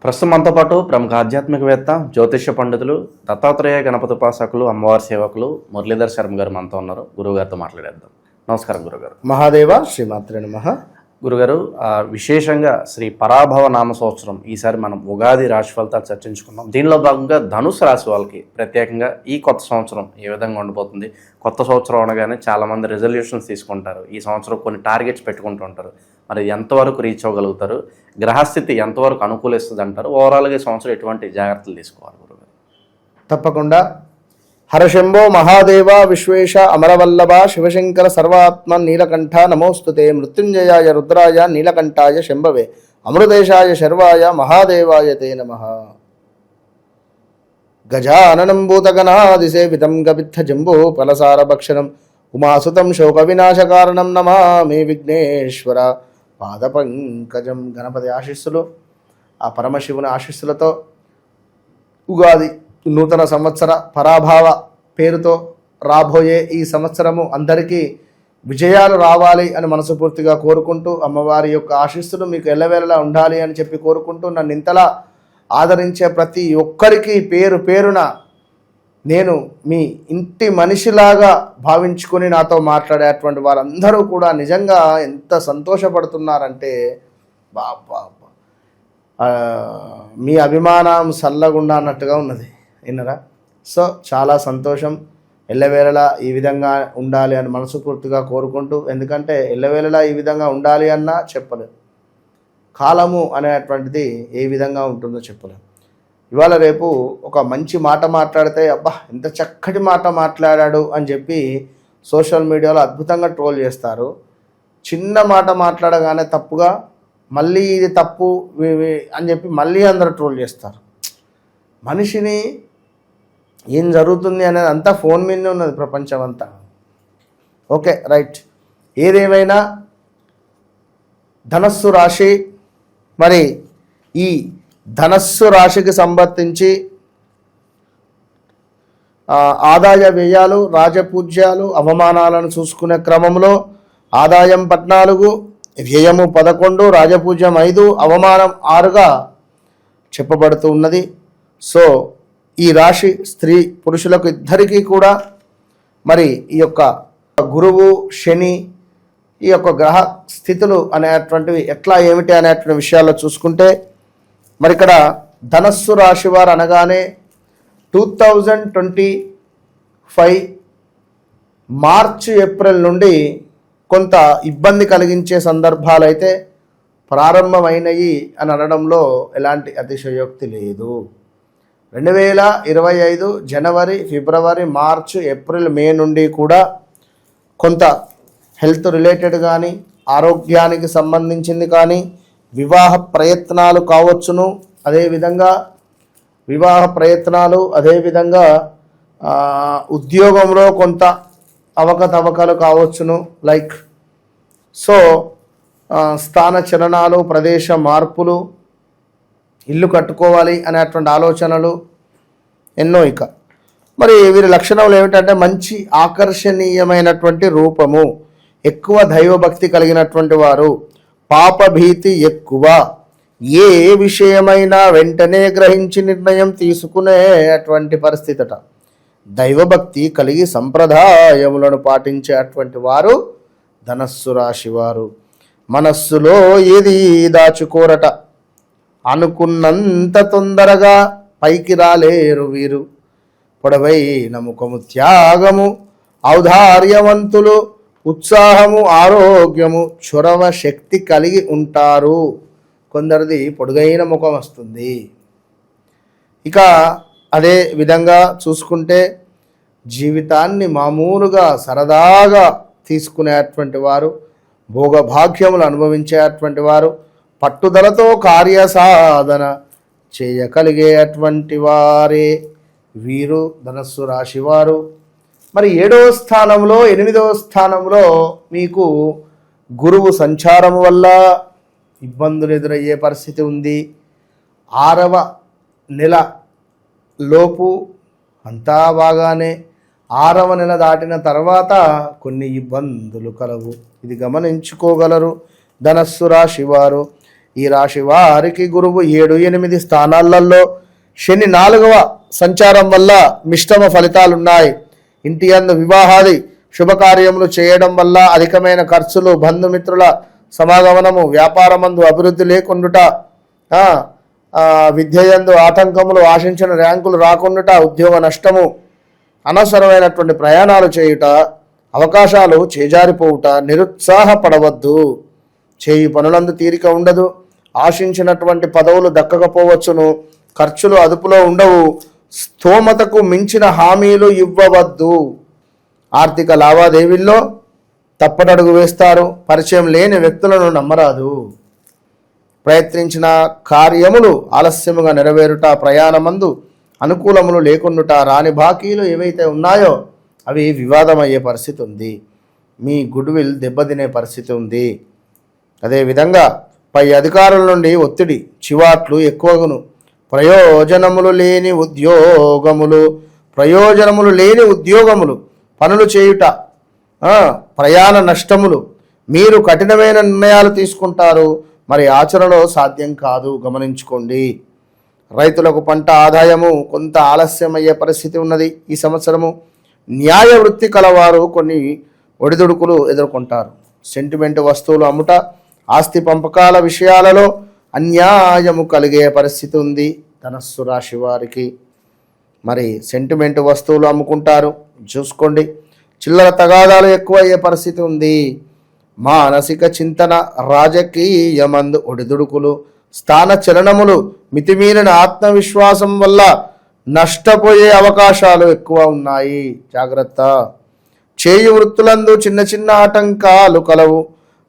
ప్రస్తుతం మనతో పాటు ప్రముఖ ఆధ్యాత్మికవేత్త, జ్యోతిష్య పండితులు, దత్తాత్రేయ గణపతి ఉపాసకులు, అమ్మవారి సేవకులు మురళీధర్ శర్మ గారు మనతో ఉన్నారు. గురువుగారితో మాట్లాడేద్దాం. నమస్కారం గురుగారు. మహాదేవ శ్రీమాత్రే నమః. గురుగారు, విశేషంగా శ్రీ పరాభవ నామ సంవత్సరం ఈసారి మనం ఉగాది రాశి ఫలితాలు చర్చించుకున్నాం. దీనిలో భాగంగా ధనుసు రాశి వాళ్ళకి ప్రత్యేకంగా ఈ కొత్త సంవత్సరం ఏ విధంగా ఉండబోతుంది? కొత్త సంవత్సరం అనగానే చాలామంది రెజల్యూషన్స్ తీసుకుంటారు. ఈ సంవత్సరం కొన్ని టార్గెట్స్ పెట్టుకుంటూ ఉంటారు. మరి ఎంతవరకు రీచ్ అవ్వగలుగుతారు? గ్రహస్థితి ఎంతవరకు అనుకూలిస్తుంది అంటారు? ఓవరాల్గా ఈ సంవత్సరం ఎటువంటి జాగ్రత్తలు తీసుకోవాలి గురుగారు? తప్పకుండా. హరశంభో మహాదేవ విశ్వేశ అమరవల్లభ శివశంకర సర్వాత్మ నీలకంఠ నమోస్తుతే మృత్యుంజయాయ రుద్రాయ నీలకంఠాయ శంభవే అమృతేశాయ శర్వాయ మహాదేవాయ తే నమః. గజాననం భూతగణాదిసేవితం గవిత్థ జంబో ఫలసారభక్షణం ఉమాసుతం శోక వినాశకారణం నమామి విఘ్నేశ్వర పాదపంకజం. గణపతి ఆశీస్సులు, ఆ పరమశివుని ఆశీస్సులతో ఉగాది నూతన సంవత్సర పరాభావ పేరుతో రాబోయే ఈ సంవత్సరము అందరికీ విజయాలు రావాలి అని మనస్ఫూర్తిగా కోరుకుంటూ, అమ్మవారి యొక్క ఆశీస్సులు మీకు ఎల్లవేళలా ఉండాలి అని చెప్పి కోరుకుంటూ, నన్ను ఇంతలా ఆదరించే ప్రతి ఒక్కరికి పేరు పేరున నేను మీ ఇంటి మనిషిలాగా భావించుకొని నాతో మాట్లాడేటువంటి వారందరూ కూడా నిజంగా ఎంత సంతోషపడుతున్నారంటే బాబా, మీ అభిమానం సల్లగుండా అన్నట్టుగా ఉన్నది. విన్నరా? సో చాలా సంతోషం. ఎల్లవేళలా ఈ విధంగా ఉండాలి అని మనస్ఫూర్తిగా కోరుకుంటూ, ఎందుకంటే ఎల్లవేళలా ఈ విధంగా ఉండాలి అన్నా చెప్పలేదు. కాలము అనేటువంటిది ఏ విధంగా ఉంటుందో చెప్పలేదు. ఇవాళ రేపు ఒక మంచి మాట మాట్లాడితే అబ్బా ఎంత చక్కటి మాట మాట్లాడాడు అని చెప్పి సోషల్ మీడియాలో అద్భుతంగా ట్రోల్ చేస్తారు. చిన్న మాట మాట్లాడగానే తప్పుగా మళ్ళీ ఇది తప్పు అని చెప్పి మళ్ళీ అందరూ ట్రోల్ చేస్తారు. మనిషిని ఏం జరుగుతుంది అనేది అంతా ఫోన్ మీదనే ఉన్నది, ప్రపంచం అంతా. Okay, right. ఏదేమైనా ధనస్సు రాశి, మరి ఈ ధనస్సు రాశికి సంబంధించి ఆదాయ వ్యయాలు, రాజపూజ్యాలు, అవమానాలను చూసుకునే క్రమంలో ఆదాయం 14, వ్యయము 11, రాజపూజ్యం 5, అవమానం 6గా చెప్పబడుతూ ఉన్నది. సో ఈ రాశి స్త్రీ పురుషులకు ఇద్దరికీ కూడా మరి ఈ యొక్క గురువు, శని, ఈ యొక్క గ్రహ స్థితులు అనేటువంటివి ఎట్లా ఏమిటి అనేటువంటి విషయాల్లో చూసుకుంటే, మరి ఇక్కడ ధనస్సు రాశి వారు అనగానే 2025 మార్చి ఏప్రిల్ నుండి కొంత ఇబ్బంది కలిగించే సందర్భాలు అయితే ప్రారంభమైనవి అని అనడంలో ఎలాంటి అతిశయోక్తి లేదు. 2025 జనవరి, ఫిబ్రవరి, మార్చి, ఏప్రిల్, మే నుండి కూడా కొంత హెల్త్ రిలేటెడ్ కానీ, ఆరోగ్యానికి సంబంధించింది కానీ, వివాహ ప్రయత్నాలు కావచ్చును, అదేవిధంగా ఉద్యోగంలో కొంత అవకతవకలు కావచ్చును. లైక్ సో స్థాన చలనాలు, ప్రదేశ మార్పులు, ఇల్లు కట్టుకోవాలి అనేటువంటి ఆలోచనలు ఎన్నో. ఇక మరి వీరి లక్షణాలు ఏమిటంటే మంచి ఆకర్షణీయమైనటువంటి రూపము, ఎక్కువ దైవభక్తి కలిగినటువంటి వారు, పాపభీతి ఎక్కువ, ఏ విషయమైనా వెంటనే గ్రహించి నిర్ణయం తీసుకునేటువంటి పరిస్థితట, దైవభక్తి కలిగి సంప్రదాయములను పాటించేటువంటి వారు ధనస్సు రాశి వారు. మనస్సులో ఏది దాచుకోరట, అనుకున్నంత తొందరగా పైకి రాలేరు వీరు. పొడవైన ముఖము, త్యాగము, ఔదార్యవంతులు, ఉత్సాహము, ఆరోగ్యము, చొరవ శక్తి కలిగి ఉంటారు. కొందరిది పొడుగైన ముఖం వస్తుంది. ఇక అదే విధంగా చూసుకుంటే జీవితాన్ని మామూలుగా సరదాగా తీసుకునేటువంటి వారు, భోగభాగ్యములు అనుభవించేటువంటి వారు, పట్టుదలతో కార్యసాధన చేయగలిగేటువంటి వారే వీరు ధనస్సు రాశివారు. మరి 7వ స్థానంలో 8వ స్థానంలో మీకు గురువు సంచారం వల్ల ఇబ్బందులు ఎదురయ్యే పరిస్థితి ఉంది. 6వ నెల లోపు అంతా బాగానే, 6వ నెల దాటిన తర్వాత కొన్ని ఇబ్బందులు కలవు. ఇది గమనించుకోగలరు ధనస్సు రాశి వారు. ఈ రాశి వారికి గురువు 7, 8 స్థానాలలో, శని 4వ సంచారం వల్ల మిశ్రమ ఫలితాలున్నాయి. ఇంటి యందు వివాహాది శుభకార్యములు చేయడం వల్ల అధికమైన ఖర్చులు, బంధుమిత్రుల సమాగమనము, వ్యాపారమందు అభివృద్ధి లేకుండుట, విద్యయందు ఆటంకములు, ఆశించిన ర్యాంకులు రాకుండుట, ఉద్యోగ నష్టము, అనవసరమైనటువంటి ప్రయాణాలు చేయుట, అవకాశాలు చేజారిపోవుట, నిరుత్సాహపడవద్దు. చేయి పనులందు తీరిక ఉండదు, ఆశించినటువంటి పదవులు దక్కకపోవచ్చును, ఖర్చులు అదుపులో ఉండవు, స్తోమతకు మించిన హామీలు ఇవ్వవద్దు. ఆర్థిక లావాదేవీల్లో తప్పటడుగు వేస్తారు, పరిచయం లేని వ్యక్తులను నమ్మరాదు. ప్రయత్నించిన కార్యములు ఆలస్యముగా నెరవేరుట, ప్రయాణమందు అనుకూలములు లేకుండుట, రాని బాకీలు ఏవైతే ఉన్నాయో అవి వివాదమయ్యే పరిస్థితి ఉంది. మీ గుడ్విల్ దెబ్బతినే పరిస్థితి ఉంది. అదేవిధంగా పై అధికారుల నుండి ఒత్తిడి, చివాట్లు ఎక్కువగును. ప్రయోజనములు లేని ఉద్యోగములు, పనులు చేయుట, ప్రయాణ నష్టములు. మీరు కఠినమైన నిర్ణయాలు తీసుకుంటారు, మరి ఆచరణలో సాధ్యం కాదు, గమనించుకోండి. రైతులకు పంట ఆదాయము కొంత ఆలస్యమయ్యే పరిస్థితి ఉన్నది. ఈ సంవత్సరము న్యాయ వృత్తి కలవారు కొన్ని ఒడిదుడుకులు ఎదుర్కొంటారు. సెంటిమెంట్ వస్తువులు అమ్ముట, ఆస్తి పంపకాల విషయాలలో అన్యాయము కలిగే పరిస్థితి ఉంది ధనస్సు రాశి వారికి. మరి సెంటిమెంట్ వస్తువులు అమ్ముకుంటారు, చూసుకోండి. చిల్లర తగాదాలు ఎక్కువ అయ్యే పరిస్థితి ఉంది. మానసిక చింతన, రాజకీయమందు ఒడిదుడుకులు, స్థాన చలనములు, మితిమీరిన ఆత్మవిశ్వాసం వల్ల నష్టపోయే అవకాశాలు ఎక్కువ ఉన్నాయి, జాగ్రత్త. చేయి వృత్తులందు చిన్న చిన్న ఆటంకాలు కలవు,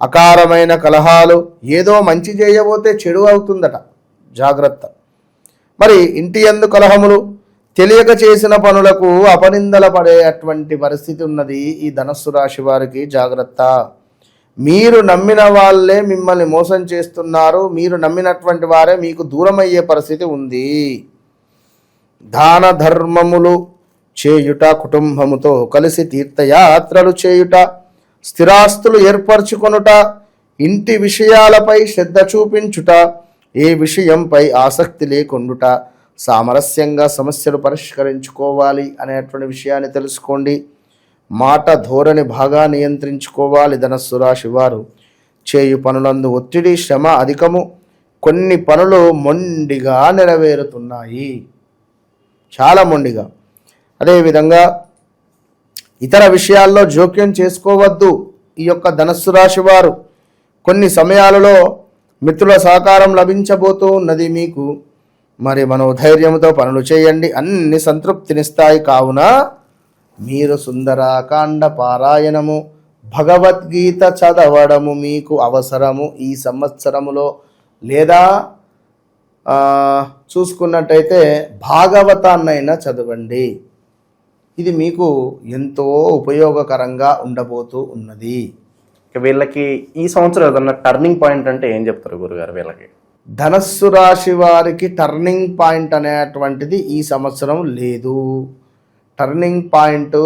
అకారమైన కలహాలు, ఏదో మంచి చేయబోతే చెడు అవుతుందట, జాగ్రత్త. మరి ఇంటి యందు కలహములు, తెలియక చేసిన పనులకు అపనిందల పడేటువంటి పరిస్థితి ఉన్నది ఈ ధనస్సు రాశి వారికి, జాగ్రత్త. మీరు నమ్మిన వాళ్ళే మిమ్మల్ని మోసం చేస్తున్నారు, మీరు నమ్మినటువంటి వారే మీకు దూరం అయ్యే పరిస్థితి ఉంది. దాన ధర్మములు చేయుట, కుటుంబముతో కలిసి తీర్థయాత్రలు చేయుట, స్థిరాస్తులు ఏర్పరచుకొనుట, ఇంటి విషయాలపై శ్రద్ధ చూపించుట, ఏ విషయంపై ఆసక్తి లేకుండుట, సామరస్యంగా సమస్యలు పరిష్కరించుకోవాలి అనేటువంటి విషయాన్ని తెలుసుకోండి. మాట ధోరణి బాగా నియంత్రించుకోవాలి ధనస్సు రాశి వారు. చేయు పనులందు ఒత్తిడి, శ్రమ అధికము, కొన్ని పనులు మొండిగా నెరవేరుతున్నాయి, చాలా మొండిగా. అదేవిధంగా ఇతర విషయాల్లో జోక్యం చేసుకోవద్దు ఈ యొక్క ధనస్సు రాశి వారు. కొన్ని సమయాలలో మిత్రుల సహకారం లభించబోతూ ఉన్నది మీకు. మరి మనోధైర్యంతో పనులు చేయండి, అన్ని సంతృప్తినిస్తాయి. కావున మీరు సుందరాకాండ పారాయణము, భగవద్గీత చదవడము మీకు అవసరము ఈ సంవత్సరములో. లేదా చూసుకున్నట్టయితే భాగవతాన్నైనా చదవండి, ఇది మీకు ఎంతో ఉపయోగకరంగా ఉండబోతూ ఉన్నది. వీళ్ళకి ఈ సంవత్సరం ఏదన్నా టర్నింగ్ పాయింట్ అంటే ఏం చెప్తారు గురుగారు? వీళ్ళకి ధనస్సు రాశి వారికి టర్నింగ్ పాయింట్ అనేటువంటిది ఈ సంవత్సరం లేదు. టర్నింగ్ పాయింట్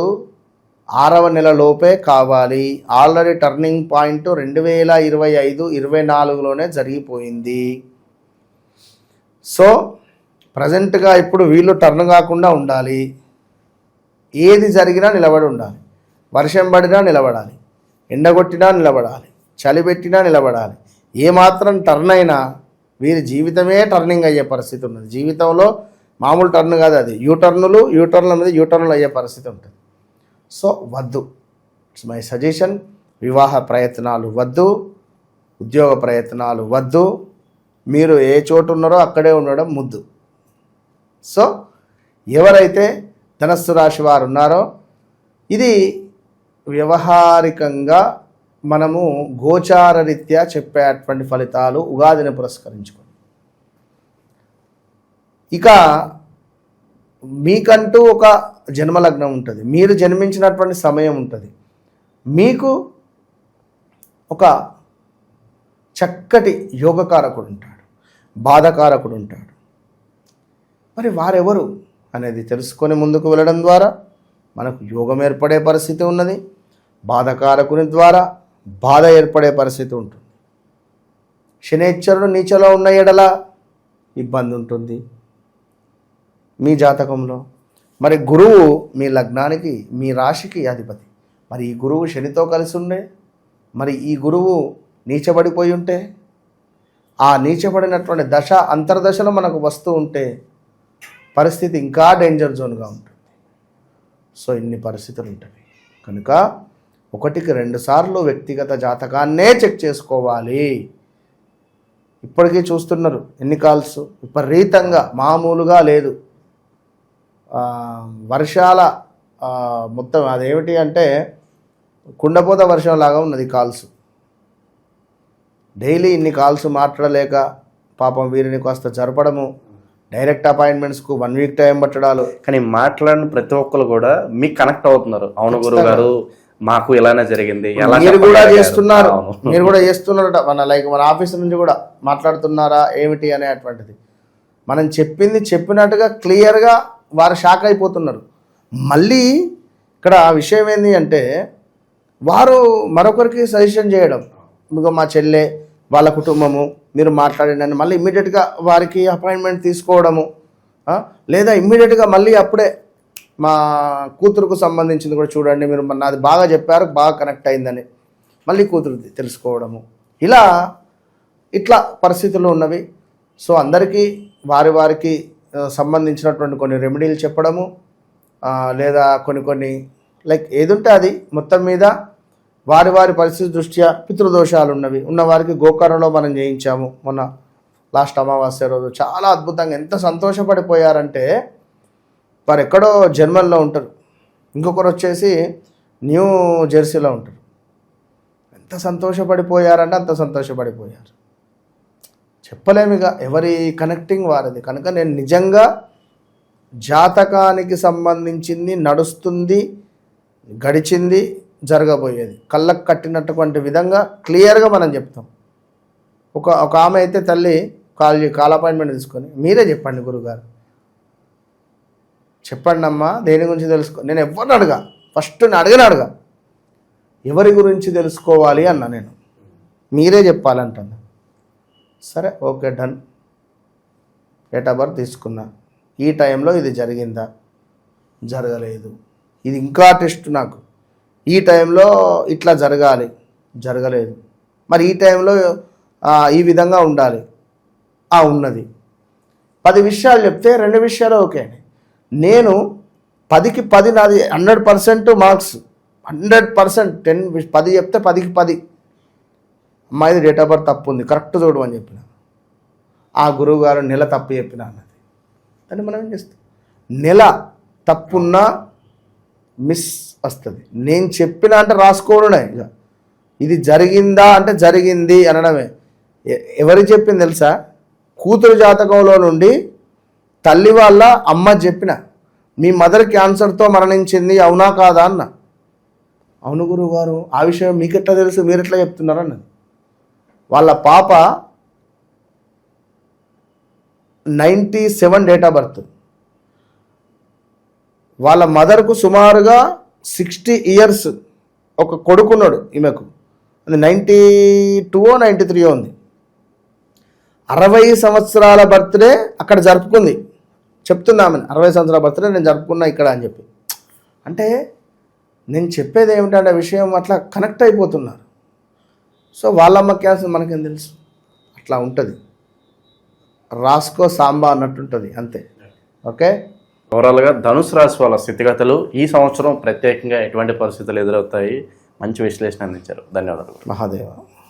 6వ నెలలోపే కావాలి. ఆల్రెడీ టర్నింగ్ పాయింట్ 2025-24లోనే జరిగిపోయింది. సో ప్రజెంట్గా ఇప్పుడు వీళ్ళు టర్న్ కాకుండా ఉండాలి. ఏది జరిగినా నిలబడి ఉండాలి. వర్షం పడినా నిలబడాలి, ఎండగొట్టినా నిలబడాలి, చలి పెట్టినా నిలబడాలి. ఏమాత్రం టర్న్ అయినా వీరి జీవితమే టర్నింగ్ అయ్యే పరిస్థితి ఉన్నది. జీవితంలో మామూలు టర్న్ కాదు అది, యూటర్న్ల మీద యూటర్న్లు అయ్యే పరిస్థితి ఉంటుంది. సో వద్దు, ఇట్స్ మై సజెషన్. వివాహ ప్రయత్నాలు వద్దు, ఉద్యోగ ప్రయత్నాలు వద్దు, మీరు ఏ చోటు ఉన్నారో అక్కడే ఉండడం ముద్దు. సో ఎవరైతే ధనస్సు రాశి వారు ఉన్నారో, ఇది వ్యవహారికంగా మనము గోచార రీత్యా చెప్పేటువంటి ఫలితాలు ఉగాదిని పురస్కరించుకొని. ఇక మీకంటూ ఒక జన్మలగ్నం ఉంటుంది, మీరు జన్మించినటువంటి సమయం ఉంటుంది, మీకు ఒక చక్కటి యోగకారకుడు ఉంటాడు, బాధకారకుడు ఉంటాడు. మరి వారెవరు అనేది తెలుసుకొని ముందుకు వెళ్ళడం ద్వారా మనకు యోగం ఏర్పడే పరిస్థితి ఉన్నది. బాధకారకుని ద్వారా బాధ ఏర్పడే పరిస్థితి ఉంటుంది. శనేశ్వరుడు నీచలో ఉన్న ఎడల ఇబ్బంది ఉంటుంది మీ జాతకంలో. మరి గురువు మీ లగ్నానికి మీ రాశికి అధిపతి. మరి ఈ గురువు శనితో కలిసి ఉండే, మరి ఈ గురువు నీచబడిపోయి ఉంటే, ఆ నీచబడినటువంటి దశ అంతర్దశలో మనకు వస్తూ ఉంటే పరిస్థితి ఇంకా డేంజర్ జోన్గా ఉంటుంది. సో ఇన్ని పరిస్థితులు ఉంటాయి కనుక 1కి 2 సార్లు వ్యక్తిగత జాతకాన్నే చెక్ చేసుకోవాలి. ఇప్పటికీ చూస్తున్నారు ఎన్ని కాల్స్, విపరీతంగా మామూలుగా లేదు. వర్షాల మొత్తం అదేమిటి అంటే కుండపోత వర్షం లాగా ఉన్నది కాల్స్. డైలీ ఇన్ని కాల్స్ మాట్లాడలేక పాపం వీరిని కాస్త జరపడము, డైరెక్ట్ అపాయింట్మెంట్స్కు 1 వీక్ టైం పట్టడాలు. కానీ మాట్లాడిన ప్రతి ఒక్కరు కూడా మీకు కనెక్ట్ అవుతున్నారు. అవును గురువు గారు మాకు ఇలానే జరిగింది, మీరు కూడా చేస్తున్నారు, మీరు కూడా చేస్తున్నారట. మన ఆఫీస్ నుంచి కూడా మాట్లాడుతున్నారా ఏమిటి అనేటువంటిది. మనం చెప్పింది చెప్పినట్టుగా క్లియర్గా వారు షాక్ అయిపోతున్నారు. మళ్ళీ ఇక్కడ విషయం ఏంటి అంటే వారు మరొకరికి సజెషన్ చేయడం, మీకు మా చెల్లె వాళ్ళ కుటుంబము మీరు మాట్లాడండి మళ్ళీ ఇమ్మీడియట్గా వారికి అపాయింట్మెంట్ తీసుకోవడము, లేదా ఇమ్మీడియట్గా మళ్ళీ అప్పుడే మా కూతురుకు సంబంధించింది కూడా చూడండి మీరు నాది బాగా చెప్పారు, బాగా కనెక్ట్ అయిందని మళ్ళీ కూతురు తెలుసుకోవడము, ఇట్లా పరిస్థితులు ఉన్నవి. సో అందరికీ వారికి సంబంధించినటువంటి కొన్ని రెమెడీలు చెప్పడము, లేదా కొన్ని లైక్ ఏదుంటే అది మొత్తం మీద వారి పరిస్థితి దృష్ట్యా పితృదోషాలు ఉన్నవారికి గోకర్ణలో మనం చేయించాము మొన్న లాస్ట్ అమావాస్య రోజు. చాలా అద్భుతంగా ఎంత సంతోషపడిపోయారంటే వారు ఎక్కడో జర్మన్లో ఉంటారు, ఇంకొకరు వచ్చేసి న్యూ జెర్సీలో ఉంటారు. ఎంత సంతోషపడిపోయారంటే అంత సంతోషపడిపోయారు, చెప్పలేము ఇక. ఎవరి కనెక్టింగ్ వారిది. కనుక నేను నిజంగా జాతకానికి సంబంధించింది నడుస్తుంది, గడిచింది, జరగబోయేది కళ్ళకు కట్టినటువంటి విధంగా క్లియర్గా మనం చెప్తాం. ఒక ఆమె అయితే తల్లి కాల్ అపాయింట్మెంట్ తీసుకొని మీరే చెప్పండి గురుగారు, చెప్పండి అమ్మా దేని గురించి తెలుసుకో. నేను ఎవరిని అడగా, ఫస్ట్ నేను అడగా ఎవరి గురించి తెలుసుకోవాలి అన్న, నేను మీరే చెప్పాలంటున్నా. సరే okay done, date of birth తీసుకున్నా, ఈ టైంలో ఇది జరిగిందా, జరగలేదు, ఇది ఇంకా టెస్ట్ నాకు, ఈ టైంలో ఇట్లా జరగలేదు, మరి ఈ టైంలో ఈ విధంగా ఉండాలి, ఉన్నది. 10 విషయాలు చెప్తే 2 విషయాలు ఓకే అండి. నేను 10కి 10 నాది 100% మార్క్స్, 100%. 10 చెప్తే 10కి 10. అమ్మాయిది డేట్ ఆఫ్ బర్త్ తప్పు ఉంది, కరెక్ట్ చూడు అని చెప్పిన. ఆ గురువు గారు నెల తప్పు చెప్పిన అన్నది. అని మనం ఏం చేస్తాం, నెల తప్పున్నా మిస్ వస్తుంది. నేను చెప్పిన అంటే రాసుకోవడమే, ఇక ఇది జరిగిందా అంటే జరిగింది అనడమే. ఎవరు చెప్పింది తెలుసా, కూతురు జాతకంలో నుండి తల్లి వాళ్ళ అమ్మ చెప్పిన, మీ మదర్ క్యాన్సర్తో మరణించింది అవునా కాదా అన్న. అవును గురువు గారు ఆ విషయం మీకు ఎట్లా తెలుసు, మీరు ఎట్లా చెప్తున్నారు అన్నది. వాళ్ళ పాప 97 డేట్ ఆఫ్ బర్త్, వాళ్ళ మదర్కు సుమారుగా 60 ఇయర్స్, ఒక కొడుకున్నాడు ఈమెకు, అది 92 93 ఉంది. 60 సంవత్సరాల బర్త్డే అక్కడ జరుపుకుంది, చెప్తున్నా ఆమె 60 సంవత్సరాల బర్త్డే నేను జరుపుకున్నా ఇక్కడ అని చెప్పి. అంటే నేను చెప్పేది ఏమిటంటే విషయం అట్లా కనెక్ట్ అయిపోతున్నారు. సో వాళ్ళమ్మ క్యాన్సర్ మనకేం తెలుసు, అట్లా ఉంటుంది, రాసుకో సాంబా అన్నట్టుంటుంది అంతే. ఓకే, ఓవరాల్గా ధనుసు రాశి వాళ్ళ స్థితిగతులు ఈ సంవత్సరం ప్రత్యేకంగా ఎటువంటి పరిస్థితులు ఎదురవుతాయి, మంచి విశ్లేషణ అందించారు. ధన్యవాదాలు మహాదేవ.